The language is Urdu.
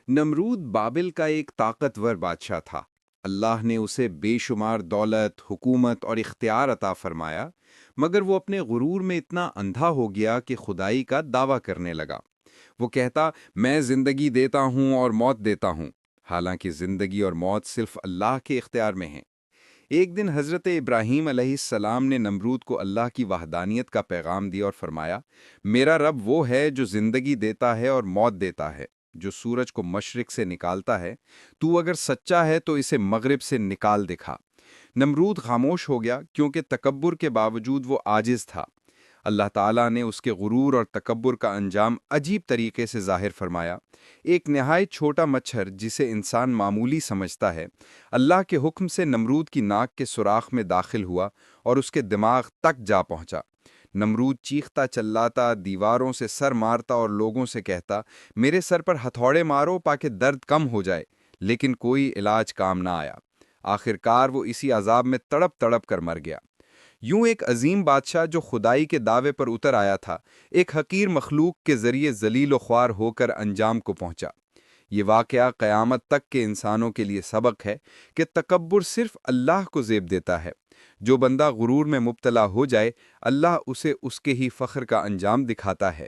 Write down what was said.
نمرود بابل کا ایک طاقتور بادشاہ تھا۔ اللہ نے اسے بے شمار دولت، حکومت اور اختیار عطا فرمایا، مگر وہ اپنے غرور میں اتنا اندھا ہو گیا کہ خدائی کا دعویٰ کرنے لگا۔ وہ کہتا، میں زندگی دیتا ہوں اور موت دیتا ہوں، حالانکہ زندگی اور موت صرف اللہ کے اختیار میں ہیں۔ ایک دن حضرت ابراہیم علیہ السلام نے نمرود کو اللہ کی وحدانیت کا پیغام دیا اور فرمایا، میرا رب وہ ہے جو زندگی دیتا ہے اور موت دیتا ہے، جو سورج کو مشرق سے نکالتا ہے۔ تو اگر سچا ہے تو اسے مغرب سے نکال دکھا۔ نمرود خاموش ہو گیا کیونکہ تکبر کے باوجود وہ عاجز تھا۔ اللہ تعالیٰ نے اس کے غرور اور تکبر کا انجام عجیب طریقے سے ظاہر فرمایا۔ ایک نہایت چھوٹا مچھر جسے انسان معمولی سمجھتا ہے، اللہ کے حکم سے نمرود کی ناک کے سوراخ میں داخل ہوا اور اس کے دماغ تک جا پہنچا۔ نمرود چیختا چلاتا، دیواروں سے سر مارتا اور لوگوں سے کہتا، میرے سر پر ہتھوڑے مارو تاکہ درد کم ہو جائے، لیکن کوئی علاج کام نہ آیا۔ آخرکار وہ اسی عذاب میں تڑپ تڑپ کر مر گیا۔ یوں ایک عظیم بادشاہ جو خدائی کے دعوے پر اتر آیا تھا، ایک حقیر مخلوق کے ذریعے ذلیل و خوار ہو کر انجام کو پہنچا۔ یہ واقعہ قیامت تک کے انسانوں کے لیے سبق ہے کہ تکبر صرف اللہ کو زیب دیتا ہے۔ جو بندہ غرور میں مبتلا ہو جائے، اللہ اسے اس کے ہی فخر کا انجام دکھاتا ہے۔